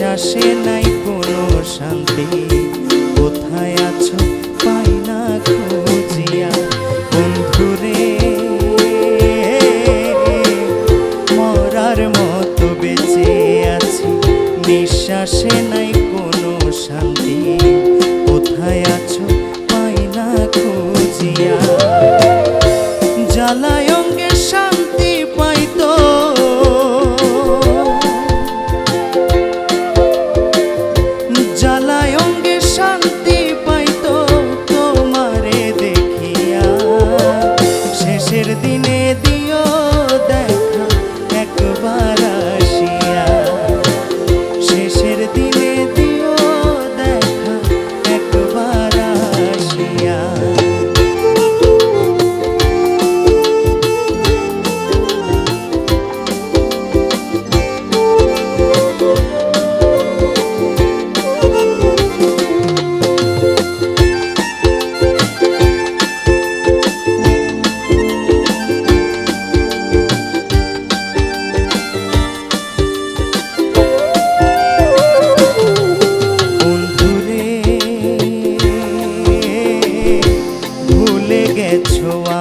নিঃশ্বাসে নাই কোনো শান্তি, কোথায় আছো পাই না খুঁজিয়া। বন্ধুরে মরার মতো বেঁচে আছি, নিঃশ্বাসে নাই কোনো শান্তি, কোথায় আছো পাই না খুঁজিয়া। জ্বালায় অঙ্গে শান্তি পাইতো, জ্বালায় অঙ্গে শান্তি পাইতো তোমারে দেখিয়া। শেষের দিনে দিও দেখা একবার আসিয়া, শেষের দিনে দিও দেখা একবার আসিয়া।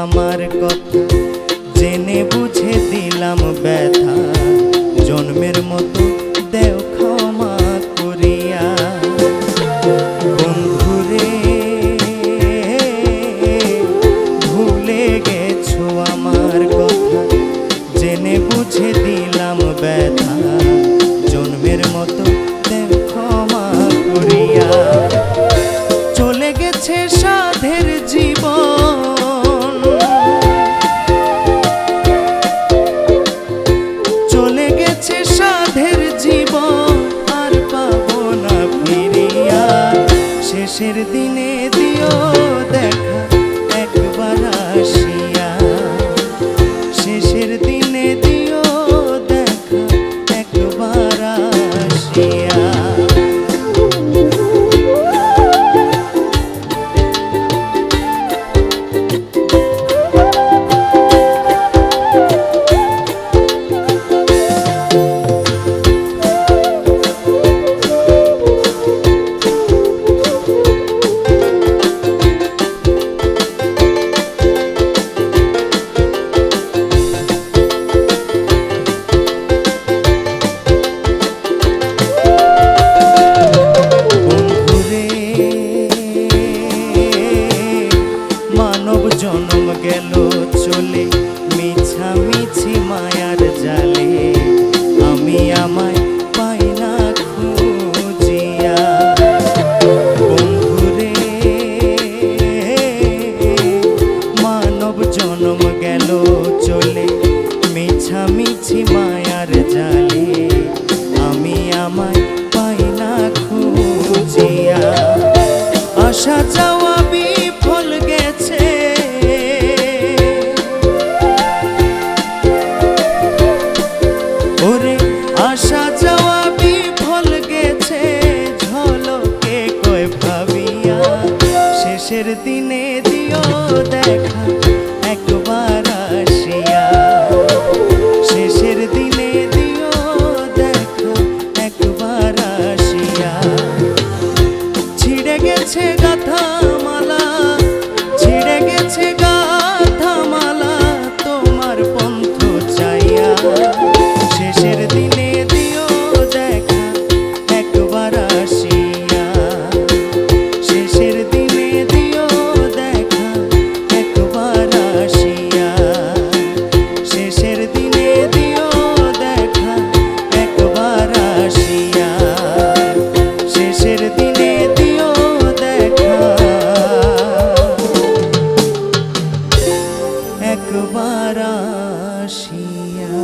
আমার কথা জেনে বুঝে দিলাম ব্যথা, জন্মের মতো দেও ক্ষমা করিয়া। বন্ধুরে ভুলে গেছো আমার কথা, জেনে বুঝে দিলাম ব্যথা, জন্মের মতো দেও ক্ষমা করিয়া। চলে গেছে সাধের জীবন, চলে গেছে সাধের জীবন, আর পাবো না ফিরিয়া। শেষের দিনে দিও দেখা একবার আসিয়া, শেষের দিনে দিও দেখা একবার আসিয়া। জনম গেল চলে মিছামিছি মায়ার জালে, আমি আমায় পাই না খুঁজিয়া। বন্ধুরে মানব জনম গেল চলে মিছামিছি মায়ার জালে, আমি আমায় পাই না খুঁজিয়া। আশা যাওয়া বিফল গেছে, ওরে আশা যাওয়া বিফল গেছে, ঝলকে কয় ভাবিয়া। শেষের দিনে দিও দেখা একবার আসিয়া, শেষের দিনে দিও দেখা একবার আসিয়া। ছিঁড়ে গেছে গাথা মালা, ছিঁড়ে গেছে গাথা মালা তোমার পন্থ চাইয়া। শেষের দিনে দিও দেখা একবার আসিয়া, শেষের দিনে দিও দেখা একবার আসিয়া, শেষের দিনে দিও দেখা একবার আসিয়া, শেষের দিনে দিও দেখা একবার আসিয়া।